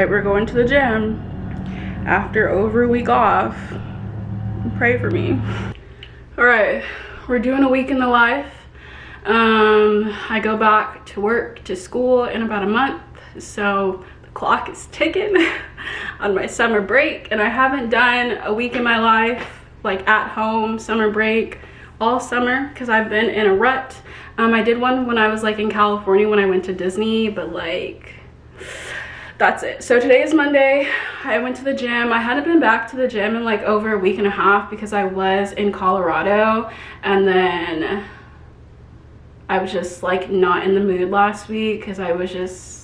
right, we're going to the gym after over a week off. Pray for me. All right, we're doing a week in the life. I go back to work, to school in about a month, so the clock is ticking on my summer break, and I haven't done a week in my life, like at home summer break all summer, because I've been in a rut. I did one when I was like in California when I went to Disney, but like that's it. So today is Monday. I went to the gym. I hadn't been back to the gym in like over a week and a half because I was in Colorado, and then I was just like not in the mood last week because I was just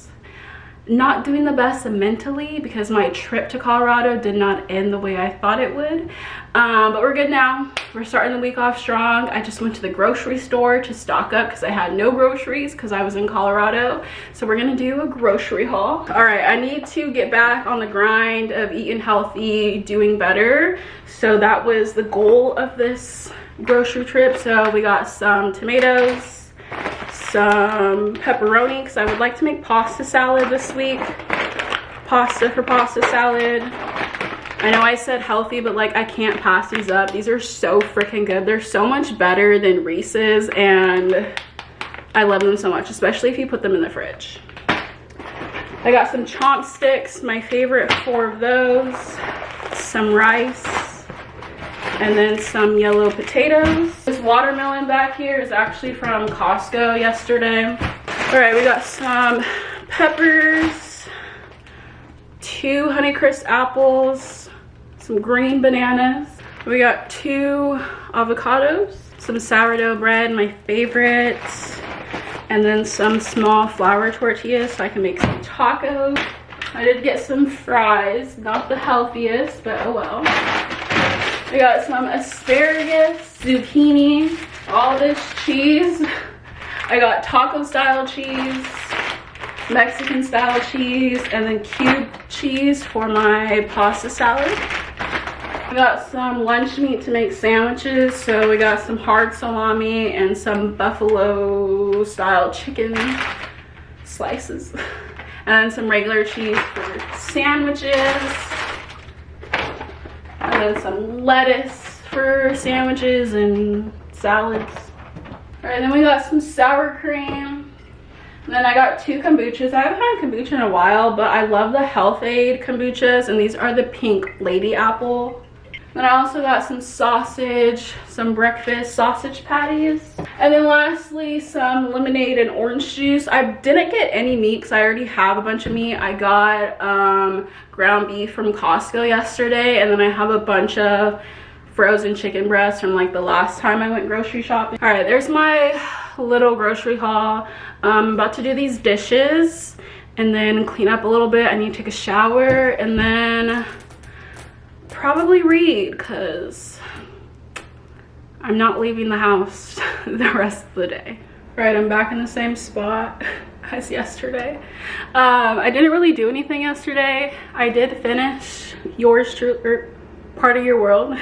not doing the best mentally because my trip to Colorado did not end the way I thought it would. But we're good now. We're starting the week off strong. I just went to the grocery store to stock up because I had no groceries because I was in Colorado. So we're gonna do a grocery haul. All right, I need to get back on the grind of eating healthy, doing better. So that was the goal of this grocery trip. So we got some tomatoes, some pepperoni, because I would like to make pasta salad this week. Pasta for pasta salad. I know I said healthy, but like I can't pass these up. These are so freaking good. They're so much better than Reese's, and I love them so much, especially if you put them in the fridge. I got some chopsticks, my favorite 4 of those, some rice, and then some yellow potatoes. This watermelon back here is actually from Costco yesterday. All right, we got some peppers, 2 Honeycrisp apples, some green bananas. We got 2 avocados, some sourdough bread, my favorite, and then some small flour tortillas so I can make some tacos. I did get some fries, not the healthiest, but oh well. I got some asparagus, zucchini, all this cheese. I got taco style cheese, Mexican style cheese, and then cubed cheese for my pasta salad. I got some lunch meat to make sandwiches. So we got some hard salami and some buffalo style chicken slices. And then some regular cheese for sandwiches. And then some lettuce for sandwiches and salads. All right, then we got some sour cream. And then I got 2 kombuchas. I haven't had kombucha in a while, but I love the Health Aid kombuchas, and these are the pink lady apple. Then I also got some sausage, some breakfast sausage patties. And then lastly, some lemonade and orange juice. I didn't get any meat because I already have a bunch of meat. I got ground beef from Costco yesterday, and then I have a bunch of frozen chicken breasts from like the last time I went grocery shopping. All right, there's my little grocery haul. I'm about to do these dishes and then clean up a little bit. I need to take a shower and then probably read because I'm not leaving the house the rest of the day. Right, I'm back in the same spot as yesterday. I didn't really do anything yesterday. I did finish Yours Truly, Part of Your World.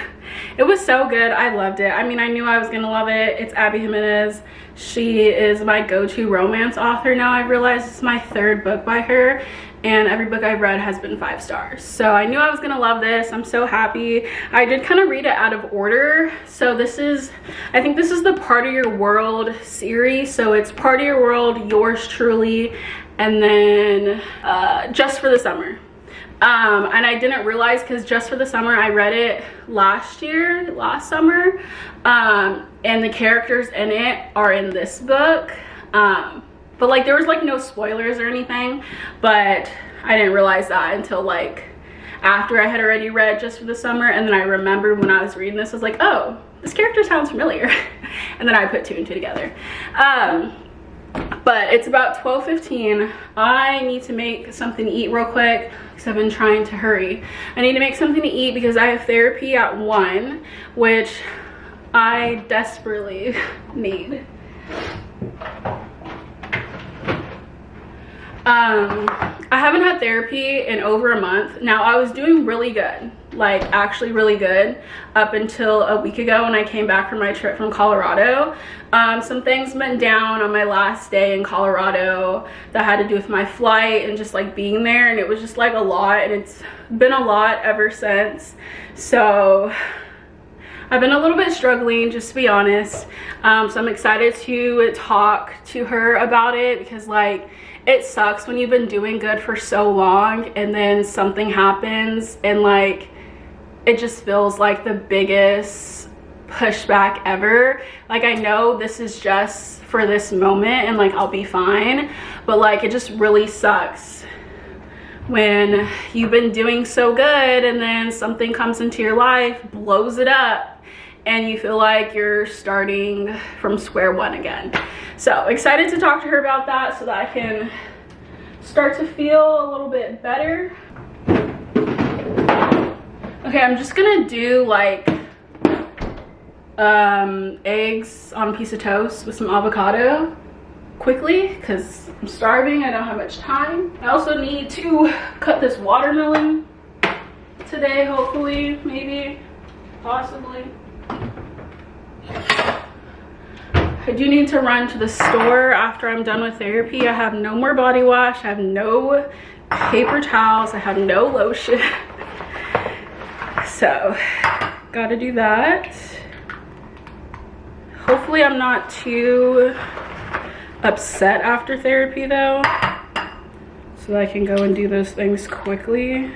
It was so good. I loved it. I mean, I knew I was gonna love it. It's Abby Jimenez. She is my go-to romance author now. I've realized it's my 3rd book by her, and every book I've read has been 5 stars. So I knew I was gonna love this. I'm so happy. I did kind of read it out of order. So this is, I think this is the Part of Your World series. So it's Part of Your World, Yours Truly, and then Just for the Summer. And I didn't realize because Just for the Summer, I read it last summer, and the characters in it are in this book. But like there was like no spoilers or anything, but I didn't realize that until like after I had already read Just for the Summer, and then I remembered when I was reading this, I was like, oh, this character sounds familiar. And then I put 2 and 2 together. But it's about 12:15. I need to make something to eat real quick because I've been trying to hurry. I need to make something to eat because I have therapy at 1, which I desperately need. I haven't had therapy in over a month. Now, I was doing really good, like actually really good, up until a week ago when I came back from my trip from Colorado. Some things went down on my last day in Colorado that had to do with my flight and just like being there, and it was just like a lot, and it's been a lot ever since. So I've been a little bit struggling, just to be honest. So I'm excited to talk to her about it, because like it sucks when you've been doing good for so long and then something happens and like it just feels like the biggest pushback ever. Like, I know this is just for this moment and like I'll be fine, but like it just really sucks when you've been doing so good and then something comes into your life, blows it up, and you feel like you're starting from square one again. So excited to talk to her about that so that I can start to feel a little bit better. Okay, I'm just gonna do like eggs on a piece of toast with some avocado quickly because I'm starving. I don't have much time. I also need to cut this watermelon today, hopefully, maybe, possibly. I do need to run to the store after I'm done with therapy. I have no more body wash. I have no paper towels. I have no lotion. So, gotta do that. Hopefully I'm not too upset after therapy though, so that I can go and do those things quickly.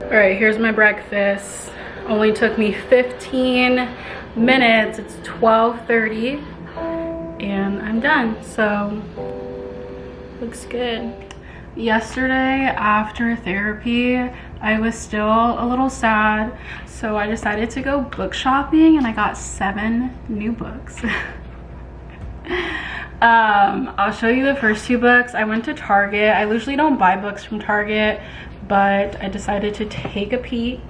All right, here's my breakfast. Only took me 15 minutes. It's 12:30 and I'm done, so looks good. Yesterday after therapy, I was still a little sad, so I decided to go book shopping and I got 7 new books. I'll show you the first 2 books. I went to Target. I usually don't buy books from Target, but I decided to take a peek.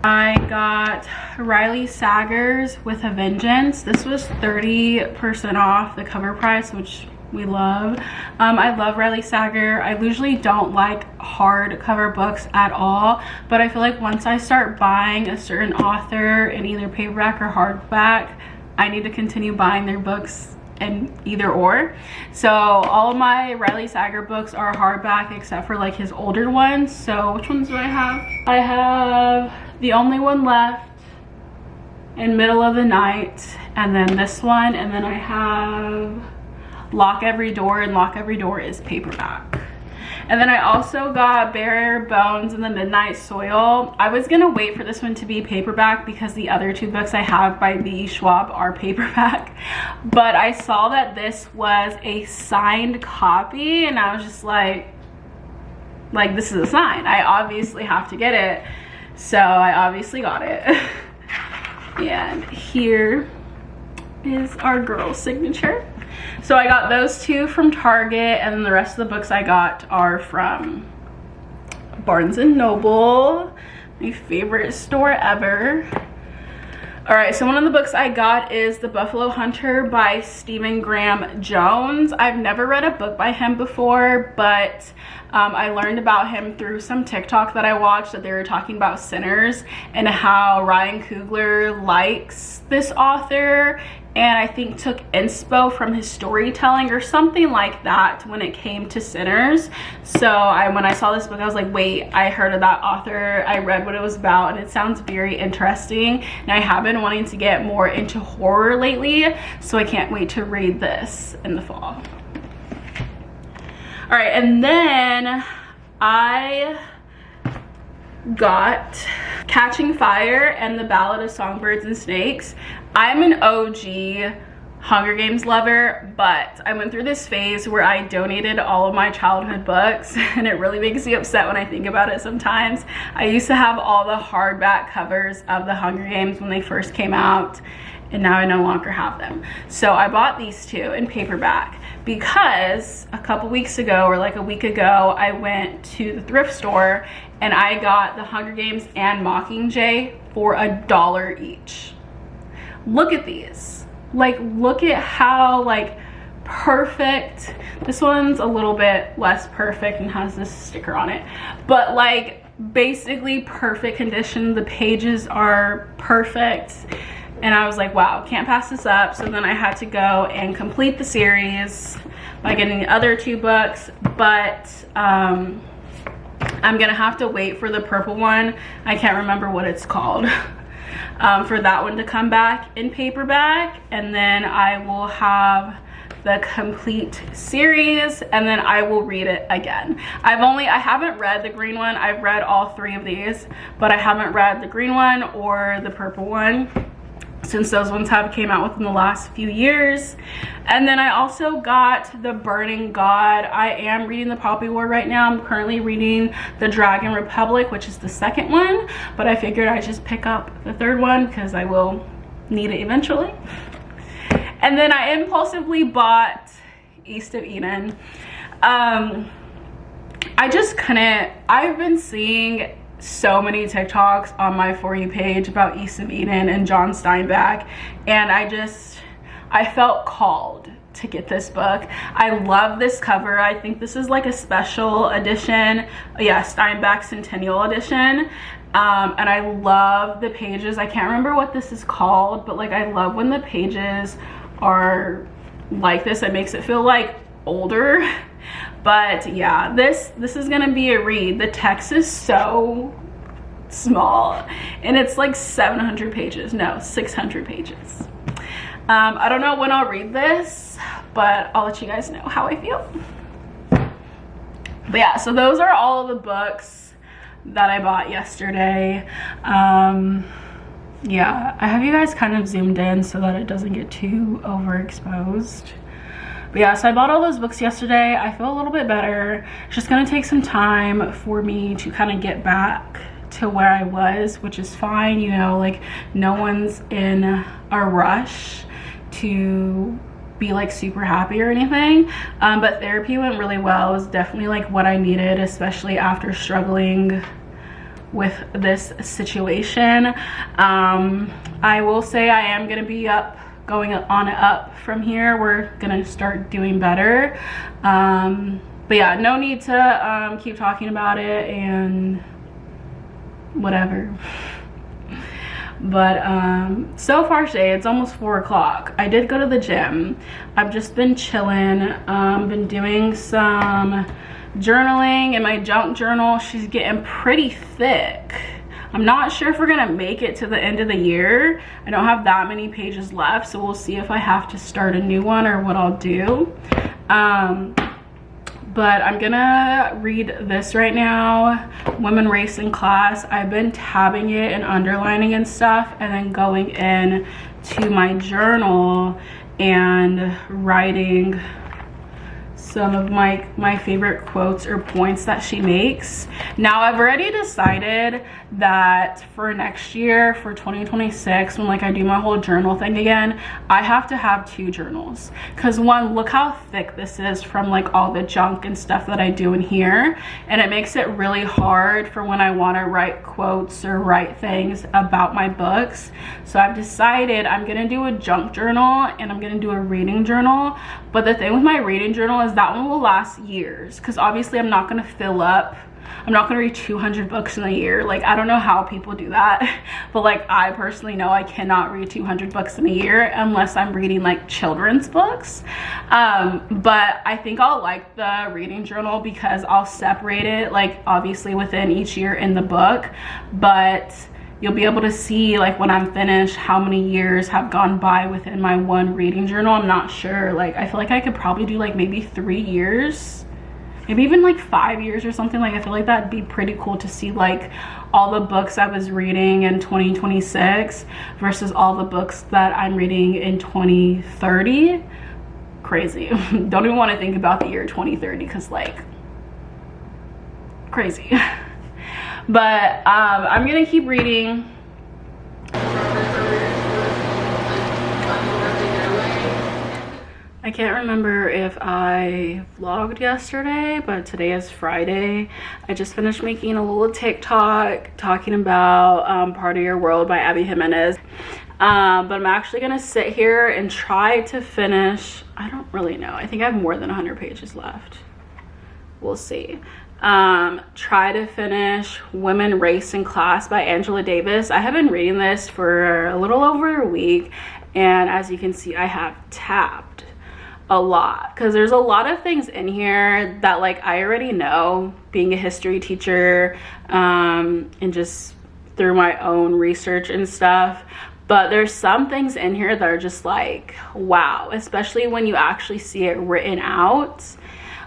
I got Riley Sager's With a Vengeance. This was 30% off the cover price, which we love. I love Riley Sager. I usually don't like hardcover books at all, but I feel like once I start buying a certain author in either paperback or hardback, I need to continue buying their books and either or. So all of my Riley Sager books are hardback except for like his older ones. So which ones do I have? I have The Only One Left, In Middle of the Night, and then this one, and then I have Lock Every Door, and Lock Every Door is paperback. And then I also got Bare Bones and the Midnight Soil. I was gonna wait for this one to be paperback because the other 2 books I have by B. Schwab are paperback, but I saw that this was a signed copy and I was just like this is a sign, I obviously have to get it. So I obviously got it. And here is our girl's signature. So I got those 2 from Target, and then the rest of the books I got are from Barnes & Noble, my favorite store ever. All right, so one of the books I got is The Buffalo Hunter by Stephen Graham Jones. I've never read a book by him before, but I learned about him through some TikTok that I watched, that they were talking about Sinners and how Ryan Coogler likes this author, and I think took inspo from his storytelling or something like that when it came to Sinners. So when I saw this book, I was like, wait, I heard of that author. I read what it was about and it sounds very interesting. And I have been wanting to get more into horror lately, so I can't wait to read this in the fall. All right, and then I got Catching Fire and The Ballad of Songbirds and Snakes. I'm an OG Hunger Games lover, but I went through this phase where I donated all of my childhood books, and it really makes me upset when I think about it sometimes. I used to have all the hardback covers of the Hunger Games when they first came out, and now I no longer have them. So I bought these 2 in paperback because a couple weeks ago, or like a week ago, I went to the thrift store and I got the Hunger Games and Mockingjay for $1 each. Look at these. Like, look at how like perfect. This one's a little bit less perfect and has this sticker on it, but like basically perfect condition. The pages are perfect, and I was like, wow, can't pass this up. So then I had to go and complete the series by getting the other 2 books, but I'm gonna have to wait for the purple one. I can't remember what it's called. For that one to come back in paperback, and then I will have the complete series, and then I will read it again. I haven't read the green one. I've read all 3 of these, but I haven't read the green one or the purple one, since those ones have came out within the last few years. And then I also got The Burning God. I am reading the Poppy War right now. I'm currently reading The Dragon Republic, which is the 2nd one, but I figured I'd just pick up the 3rd one because I will need it eventually. And then I impulsively bought East of Eden. I just couldn't. I've been seeing so many TikToks on my For You page about East of Eden and John Steinbeck, and I felt called to get this book. I love this cover. I think this is like a special edition. Yeah, Steinbeck Centennial Edition. And I love the pages. I can't remember what this is called, but like I love when the pages are like this. It makes it feel like older. But yeah, this is gonna be a read. The text is so small, and it's like 700 pages. No, 600 pages. I don't know when I'll read this, but I'll let you guys know how I feel. But yeah, so those are all of the books that I bought yesterday. Yeah, I have you guys kind of zoomed in so that it doesn't get too overexposed. But yeah, so I bought all those books yesterday. I feel a little bit better. It's just gonna take some time for me to kind of get back to where I was, which is fine, you know, like no one's in a rush to be like super happy or anything. But therapy went really well. It was definitely like what I needed, especially after struggling with this situation. I will say I am gonna be going on up from here. We're gonna start doing better. But yeah, no need to keep talking about it and whatever. But so far today, it's almost 4 o'clock. I did go to the gym. I've just been chilling, been doing some journaling in my junk journal. She's getting pretty thick. I'm not sure if we're gonna make it to the end of the year. I don't have that many pages left, so we'll see if I have to start a new one or what I'll do. But I'm gonna read this right now, Women, Race, and Class. I've been tabbing it and underlining and stuff, and then going in to my journal and writing some of my favorite quotes or points that she makes. Now I've already decided that for next year, for 2026, when like I do my whole journal thing again, I have to have 2 journals, because one, look how thick this is from like all the junk and stuff that I do in here, and it makes it really hard for when I want to write quotes or write things about my books. So I've decided I'm gonna do a junk journal and I'm gonna do a reading journal. But the thing with my reading journal is that one will last years, because obviously I'm not gonna fill up, I'm not gonna read 200 books in a year. Like, I don't know how people do that, but like I personally know I cannot read 200 books in a year unless I'm reading like children's books. But I think I'll like the reading journal because I'll separate it, like obviously within each year in the book, but you'll be able to see like when I'm finished how many years have gone by within my one reading journal. I'm not sure, like I feel like I could probably do like maybe 3 years, maybe even like 5 years or something. Like I feel like that'd be pretty cool to see like all the books I was reading in 2026 versus all the books that I'm reading in 2030. Crazy. Don't even want to think about the year 2030 because like crazy. But I'm gonna keep reading. I can't remember if I vlogged yesterday, but today is Friday. I just finished making a little TikTok talking about Part of Your World by Abby Jimenez. But I'm actually gonna sit here and try to finish. I don't really know, I think I have more than 100 pages left. We'll see. Try to finish Women, Race, and Class by Angela Davis. I have been reading this for a little over a week, and as you can see, I have tapped a lot because there's a lot of things in here that like I already know, being a history teacher, and just through my own research and stuff. But there's some things in here that are just like, wow, especially when you actually see it written out.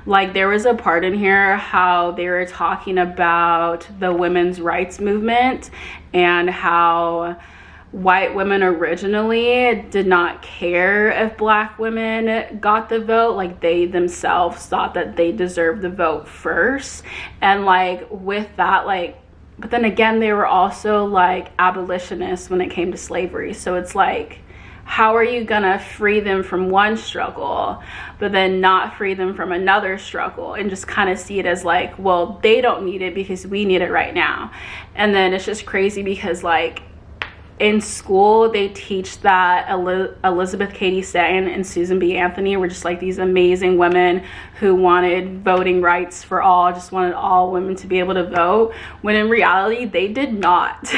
Like there was a part in here how they were talking about the women's rights movement and how white women originally did not care if black women got the vote. Like they themselves thought that they deserved the vote first. And like with that, like, but then again, they were also like abolitionists when it came to slavery. So it's like, how are you gonna free them from one struggle but then not free them from another struggle, and just kind of see it as like, well, they don't need it because we need it right now. And then it's just crazy because like in school they teach that Elizabeth Cady Stanton and Susan B. Anthony were just like these amazing women who wanted voting rights for all, just wanted all women to be able to vote, when in reality they did not.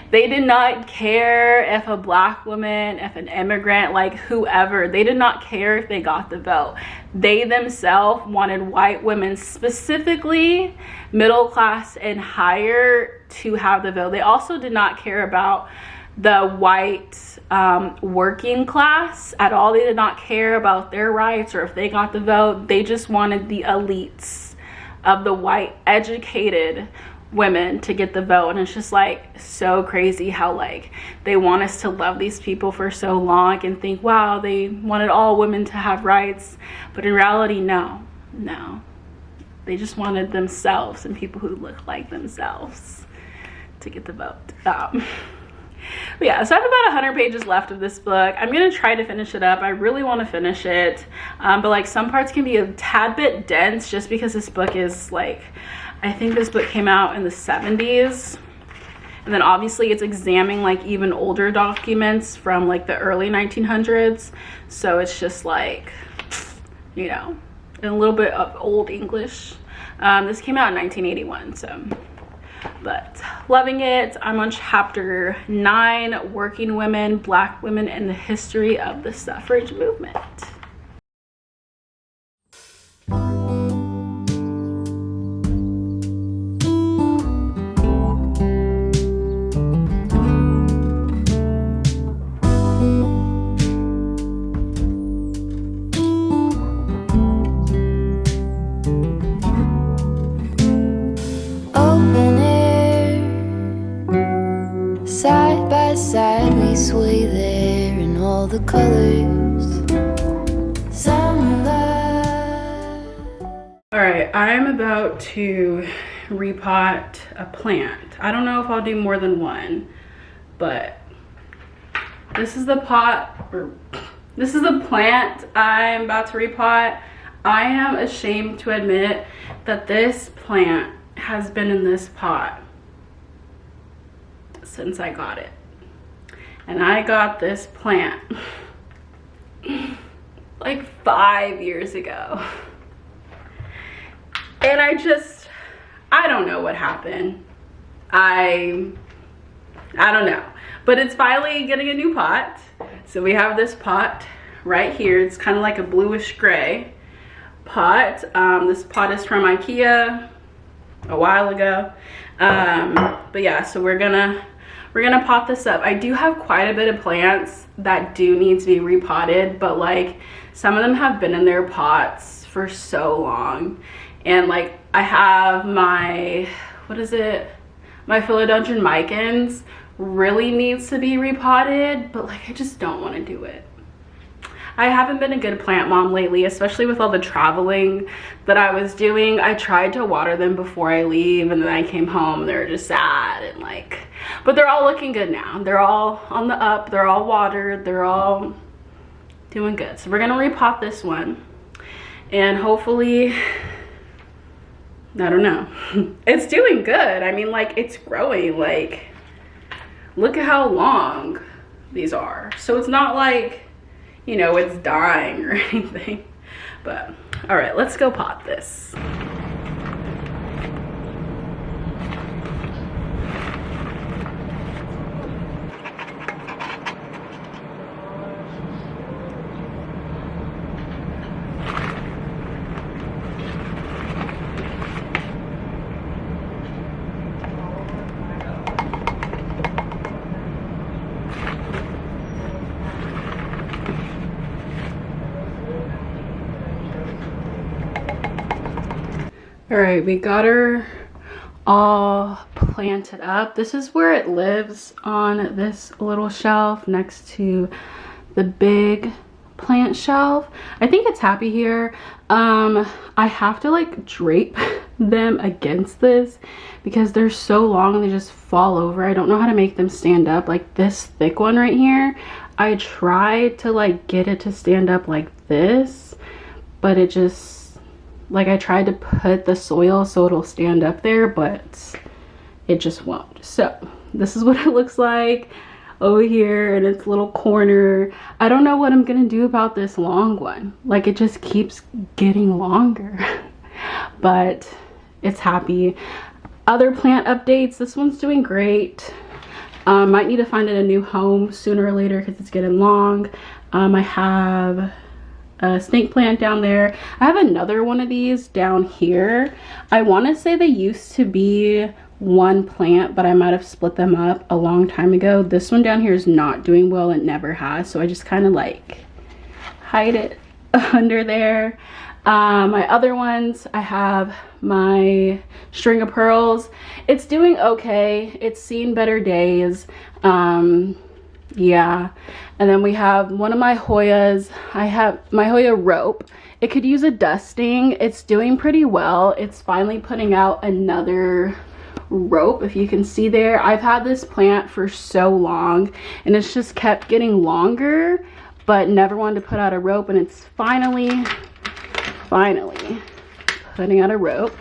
They did not care if a black woman, if an immigrant, like whoever, they did not care if they got the vote. They themselves wanted white women, specifically middle class and higher, to have the vote. They also did not care about the white working class at all. They did not care about their rights or if they got the vote. They just wanted the elites of the white educated women to get the vote. And it's just like so crazy how like they want us to love these people for so long and think, wow, they wanted all women to have rights. But in reality, no, they just wanted themselves and people who look like themselves to get the vote. But yeah, so I have about 100 pages left of this book. I'm gonna try to finish it up. I really want to finish it, but like some parts can be a tad bit dense just because this book is like, I think this book came out in the 70s, and then obviously it's examining like even older documents from like the early 1900s. So it's just like, you know, a little bit of old English. This came out in 1981, so, but loving it. I'm on chapter 9, Working Women, Black Women, and the History of the Suffrage Movement. Sway there in all the colors. All right, I'm about to repot a plant. I don't know if I'll do more than one, but this is the pot, or this is the plant I'm about to repot. I am ashamed to admit that this plant has been in this pot since I got it. And I got this plant like 5 years ago. And I don't know what happened. I don't know. But it's finally getting a new pot. So we have this pot right here. It's kind of like a bluish gray pot. This pot is from IKEA a while ago. But yeah, so we're gonna pot this up. I do have quite a bit of plants that do need to be repotted, but like some of them have been in their pots for so long. And like I have my, what is it? My philodendron micans really needs to be repotted, but like I just don't want to do it. I haven't been a good plant mom lately, especially with all the traveling that I was doing. I tried to water them before I leave, and then I came home, they were just sad and like, but they're all looking good now. They're all on the up, they're all watered, they're all doing good. So we're gonna repot this one, and hopefully, I don't know, it's doing good. I mean, like, it's growing. Like look at how long these are. So it's not like, you know, it's dying or anything. But all right, let's go pot this. All right, we got her all planted up. This is where it lives, on this little shelf next to the big plant shelf. I think it's happy here. I have to like drape them against this because they're so long and they just fall over. I don't know how to make them stand up. Like this thick one right here, I tried to like get it to stand up like this, but it just, like, I tried to put the soil so it'll stand up there, but it just won't. So this is what it looks like over here in its little corner. I don't know what I'm gonna do about this long one. Like, it just keeps getting longer, but it's happy. Other plant updates, this one's doing great. Might need to find it a new home sooner or later because it's getting long. I have a snake plant down there. I have another one of these down here. I want to say they used to be one plant, but I might have split them up a long time ago. This one down here is not doing well. It never has, so I just kind of like hide it under there. My other ones, I have my string of pearls. It's doing okay. It's seen better days. Yeah, and then we have one of my Hoyas. I have my Hoya rope. It could use a dusting. It's doing pretty well. It's finally putting out another rope, if you can see there. I've had this plant for so long and it's just kept getting longer, but never wanted to put out a rope, and it's finally putting out a rope.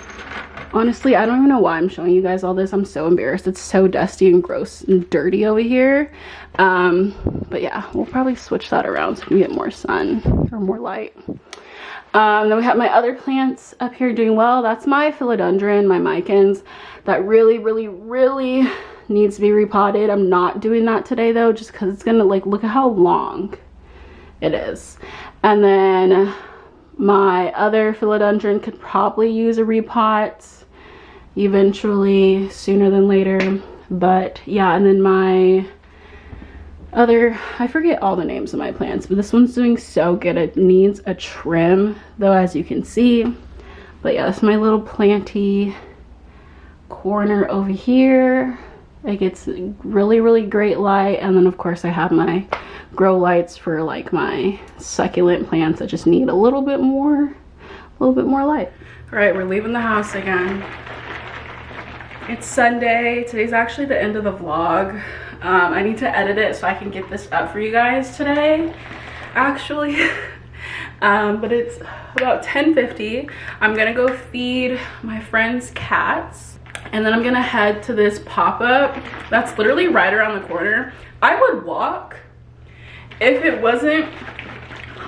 Honestly, I don't even know why I'm showing you guys all this. I'm so embarrassed. It's so dusty and gross and dirty over here. But yeah, we'll probably switch that around so we get more sun or more light. Then we have my other plants up here doing well. That's my philodendron, my micans, that really needs to be repotted. I'm not doing that today though, just because it's gonna, like, look at how long it is. And then my other philodendron could probably use a repot eventually, sooner than later. But yeah, and then my other, I forget all the names of my plants, but this one's doing so good. It needs a trim though, as you can see. But yeah, that's my little planty corner over here. It gets really great light. And then of course I have my grow lights for like my succulent plants that just need a little bit more light. All right, we're leaving the house again. It's Sunday. Today's actually the end of the vlog. I need to edit it so I can get this up for you guys today, actually. But it's about 10:50. I'm gonna go feed my friend's cats, and then I'm gonna head to this pop-up that's literally right around the corner. I would walk if it wasn't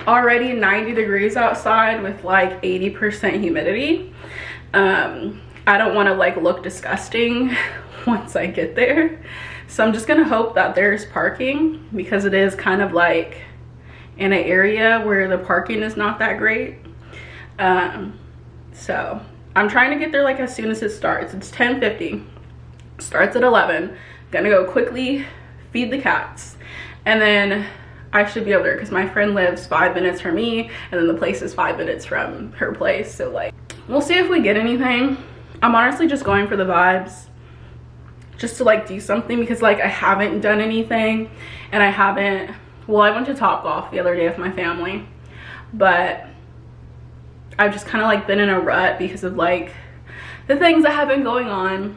already 90 degrees outside with like 80% humidity. I don't want to like look disgusting once I get there, so I'm just gonna hope that there's parking, because it is kind of like in an area where the parking is not that great. So I'm trying to get there like as soon as it starts. It's 10:50, starts at 11. Gonna go quickly feed the cats, and then I should be over there because my friend lives 5 minutes from me, and then the place is 5 minutes from her place. So like, we'll see if we get anything. I'm honestly just going for the vibes, just to like do something, because like I haven't done anything, and well, I went to Topgolf the other day with my family, but I've just kind of like been in a rut because of like the things that have been going on.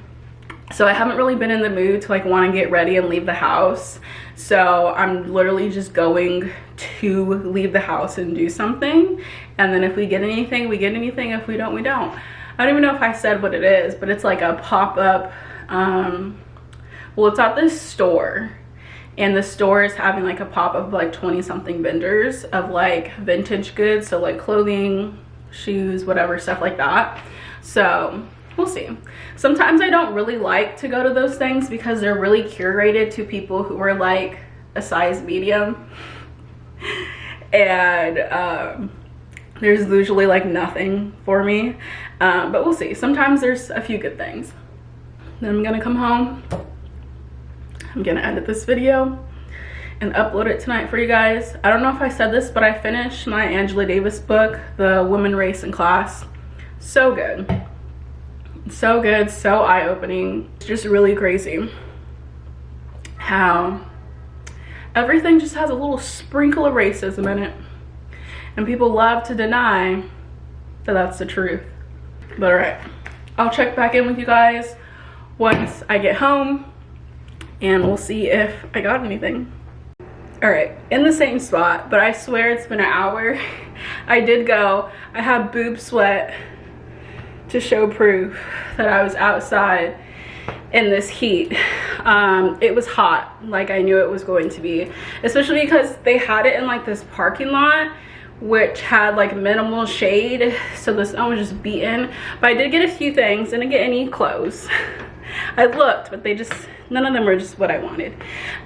So I haven't really been in the mood to like want to get ready and leave the house. So I'm literally just going to leave the house and do something, and then if we get anything, we get anything. If we don't, we don't. I don't even know if I said what it is, but it's like a pop-up Well, it's at this store, and the store is having like a pop of like 20 something vendors of like vintage goods, so like clothing, shoes, whatever, stuff like that. So we'll see. Sometimes I don't really like to go to those things because they're really curated to people who are like a size medium, and there's usually like nothing for me, but we'll see. Sometimes there's a few good things. Then I'm gonna come home, I'm gonna edit this video and upload it tonight for you guys. I don't know if I said this, but I finished my Angela Davis book, The Woman, Race, and Class. So good, so good, so eye-opening. It's just really crazy how everything just has a little sprinkle of racism in it, and people love to deny that that's the truth. But all right, I'll check back in with you guys once I get home, and we'll see if I got anything. All right, in the same spot, but I swear it's been an hour. I did go. I had boob sweat to show proof that I was outside in this heat. It was hot, like I knew it was going to be, especially because they had it in like this parking lot which had like minimal shade, so the sun was just beating. But I did get a few things. Didn't get any clothes. I looked, but they just, none of them were just what I wanted.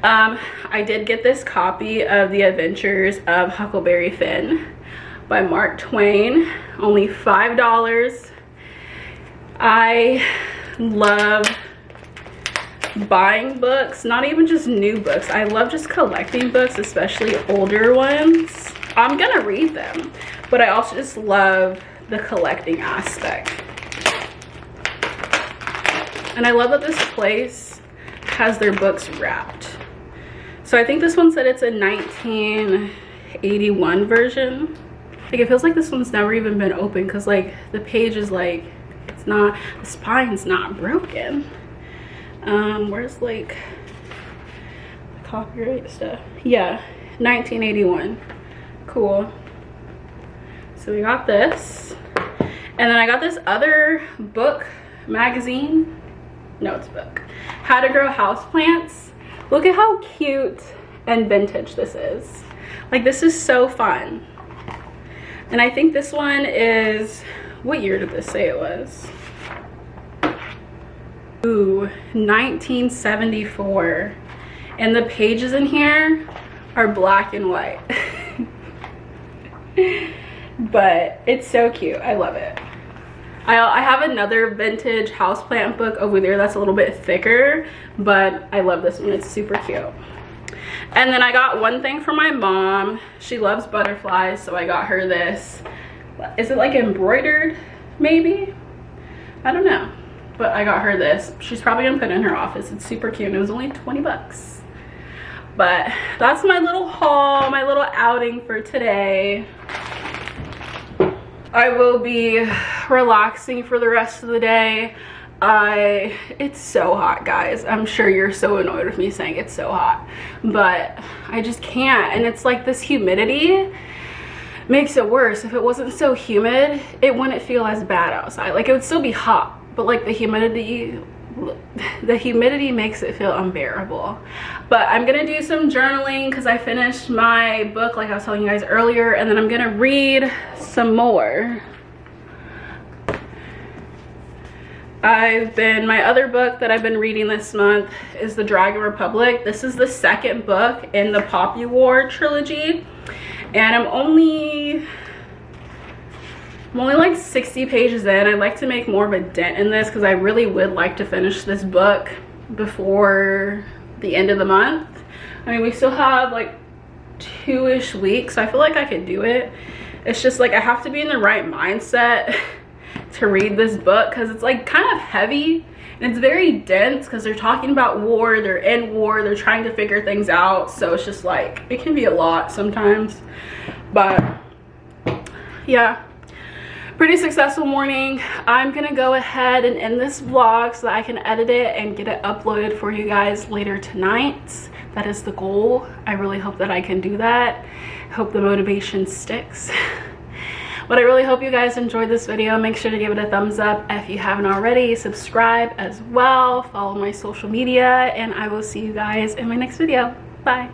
I did get this copy of The Adventures of Huckleberry Finn by Mark Twain, only $5. I love buying books, not even just new books. I love just collecting books, especially older ones. I'm gonna read them, but I also just love the collecting aspect. And I love that this place has their books wrapped. So I think this one said it's a 1981 version. Like, it feels like this one's never even been opened, because like the page is like, it's not, the spine's not broken. Where's like the copyright stuff? Yeah, 1981. Cool. So we got this, and then I got this other book magazine. No, it's a book. How to Grow Houseplants. Look at how cute and vintage this is. Like, this is so fun. And I think this one is, what year did this say it was? Ooh, 1974. And the pages in here are black and white. But it's so cute. I love it. I have another vintage houseplant book over there that's a little bit thicker, but I love this one. It's super cute. And then I got one thing for my mom. She loves butterflies, so I got her this. Is it like embroidered, maybe? I don't know. But I got her this. She's probably gonna put it in her office. It's super cute. It was only 20 bucks. But that's my little haul, my little outing for today. I will be relaxing for the rest of the day. It's so hot, guys. I'm sure you're so annoyed with me saying it's so hot, but I just can't. And it's like this humidity makes it worse. If it wasn't so humid, it wouldn't feel as bad outside. Like, it would still be hot, but like the humidity makes it feel unbearable. But I'm gonna do some journaling because I finished my book, like I was telling you guys earlier, and then I'm gonna read some more. My other book that I've been reading this month is The Dragon Republic. This is the second book in the Poppy War trilogy, and I'm only like 60 pages in. I'd like to make more of a dent in this because I really would like to finish this book before the end of the month. I mean, we still have like 2-ish weeks, so I feel like I could do it. It's just like I have to be in the right mindset to read this book because it's like kind of heavy and it's very dense because they're talking about war, they're in war, they're trying to figure things out. So it's just like, it can be a lot sometimes. But yeah, pretty successful morning. I'm gonna go ahead and end this vlog so that I can edit it and get it uploaded for you guys later tonight. That is the goal. I really hope that I can do that. Hope the motivation sticks. But I really hope you guys enjoyed this video. Make sure to give it a thumbs up if you haven't already. Subscribe as well. Follow my social media, and I will see you guys in my next video. Bye.